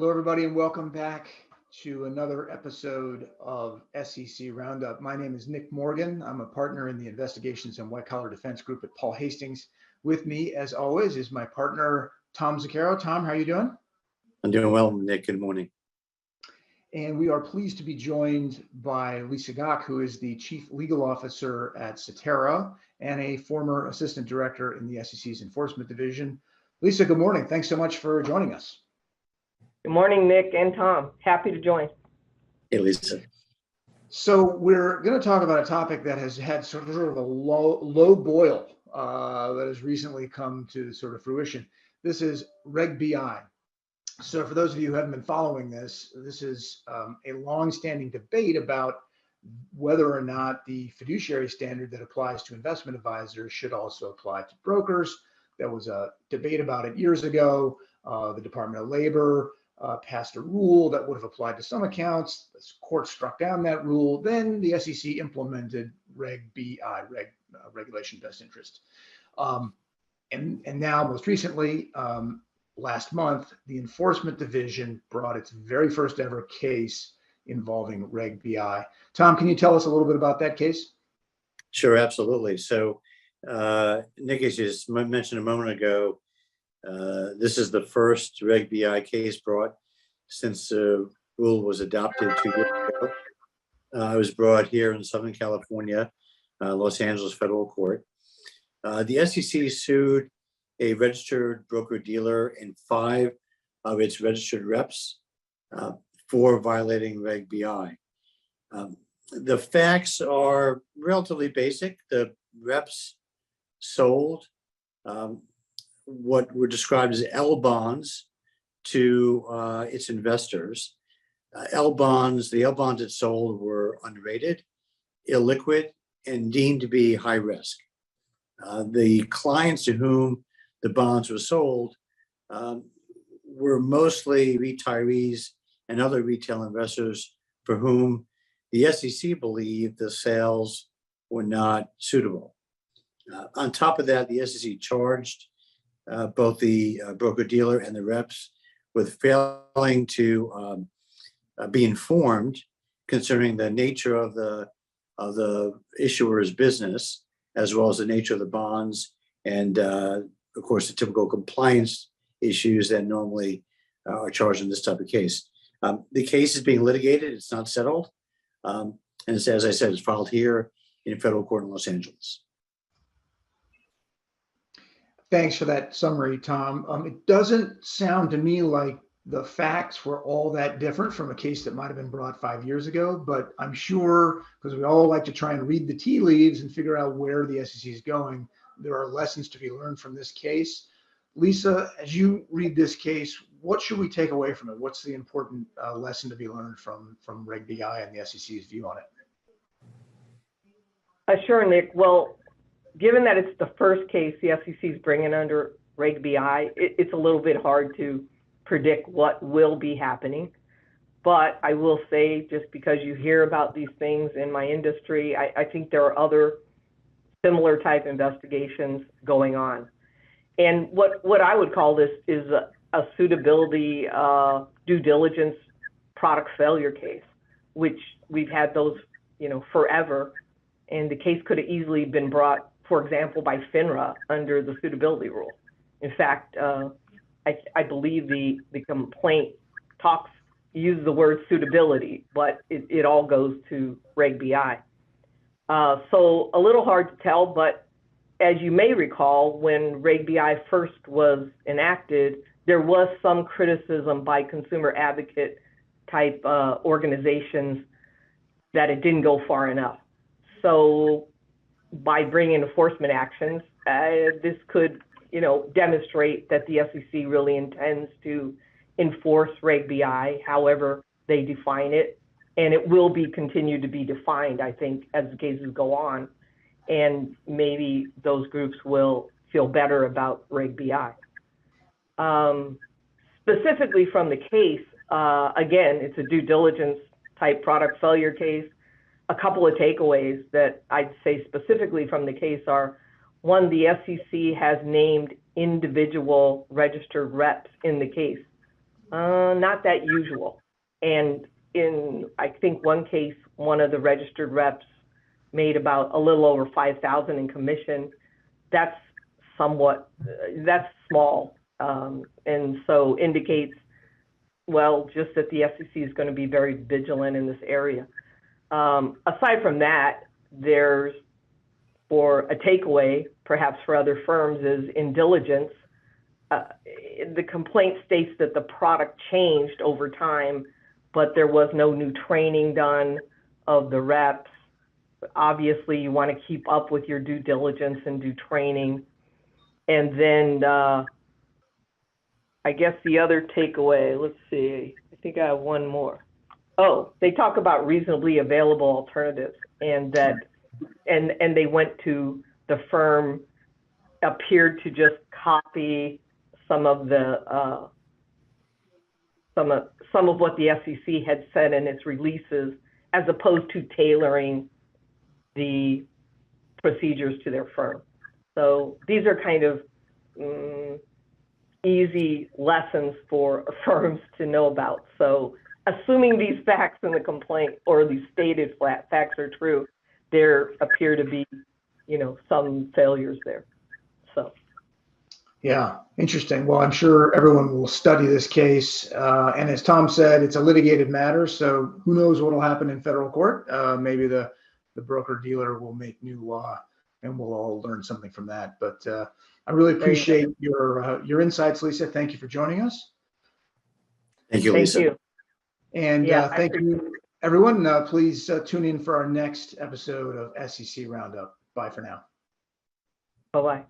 Hello, everybody, and welcome back to another episode of SEC Roundup. My name is Nick Morgan. I'm a partner in the Investigations and White Collar Defense Group at Paul Hastings. With me, as always, is my partner, Tom Zaccaro. Tom, how are you doing? I'm doing well, Nick. Good morning. And we are pleased to be joined by Lisa Gok, who is the Chief Legal Officer at Zaccaro and a former Assistant Director in the SEC's Enforcement Division. Lisa, good morning. Thanks so much for joining us. Good morning, Nick and Tom. Happy to join. Hey, Lisa. So we're going to talk about a topic that has had sort of a low boil that has recently come to sort of fruition. This is Reg BI. So for those of you who haven't been following this, this is a long-standing debate about whether or not the fiduciary standard that applies to investment advisors should also apply to brokers. There was a debate about it years ago. The Department of Labor passed a rule that would have applied to some accounts. The court struck down that rule. Then the SEC implemented Reg BI, Regulation Best Interest. And now, most recently, last month, the Enforcement Division brought its very first ever case involving Reg BI. Tom, can you tell us a little bit about that case? Sure, absolutely. So, Nick, as you mentioned a moment ago, this is the first Reg BI case brought since the rule was adopted 2 years ago. It was brought here in Southern California, Los Angeles Federal Court. The SEC sued a registered broker-dealer and 5 of its registered reps for violating Reg BI. The facts are relatively basic. The reps sold what were described as L bonds to its investors. The L bonds it sold were unrated, illiquid, and deemed to be high risk. The clients to whom the bonds were sold were mostly retirees and other retail investors for whom the SEC believed the sales were not suitable. On top of that, the SEC charged both the broker-dealer and the reps with failing to be informed concerning the nature of the issuer's business, as well as the nature of the bonds, and of course the typical compliance issues that normally are charged in this type of case. The case is being litigated; it's not settled, and it's, as I said, it's filed here in federal court in Los Angeles. Thanks for that summary, Tom. It doesn't sound to me like the facts were all that different from a case that might have been brought 5 years ago, but I'm sure, because we all like to try and read the tea leaves and figure out where the SEC is going, there are lessons to be learned from this case. Lisa, as you read this case, what should we take away from it? What's the important lesson to be learned from Reg BI and the SEC's view on it? Sure, Nick. Well, given that it's the first case the SEC is bringing under Reg BI, it's a little bit hard to predict what will be happening. But I will say, just because you hear about these things in my industry, I think there are other similar type investigations going on. And what I would call this is a suitability due diligence product failure case, which we've had those, forever. And the case could have easily been brought, for example, by FINRA under the suitability rule. In fact, I believe the complaint uses the word suitability, but it all goes to Reg BI. So a little hard to tell, but as you may recall, when Reg BI first was enacted, there was some criticism by consumer advocate type organizations that it didn't go far enough. So by bringing enforcement actions, this could, demonstrate that the SEC really intends to enforce Reg BI, however they define it, and it will continue to be defined, I think, as the cases go on, and maybe those groups will feel better about Reg BI. Specifically from the case, again, it's a due diligence type product failure case. A couple of takeaways that I'd say specifically from the case are, one, the SEC has named individual registered reps in the case. Not that usual. And in, I think one case, one of the registered reps made about a little over 5,000 in commission. That's somewhat, that's small. And so indicates, well, just that the SEC is going to be very vigilant in this area. Aside from that, there's, for a takeaway, perhaps for other firms, is in diligence. The complaint states that the product changed over time, but there was no new training done of the reps. Obviously, you want to keep up with your due diligence and do training. And then I guess the other takeaway, let's see, I think I have one more. Oh, they talk about reasonably available alternatives, and that, and they went to the firm appeared to just copy some of the some of what the SEC had said in its releases, as opposed to tailoring the procedures to their firm. So these are kind of easy lessons for firms to know about. So assuming these facts in the complaint or these stated facts are true, there appear to be, you know, some failures there. So. Yeah, interesting. Well, I'm sure everyone will study this case. And as Tom said, it's a litigated matter. So who knows what will happen in federal court? Maybe the broker dealer will make new law and we'll all learn something from that. But I really appreciate your insights, Lisa. Thank you for joining us. Thank you, Lisa. Thank you. And Yeah, thank you, everyone. Please tune in for our next episode of SEC Roundup. Bye for now. Bye-bye.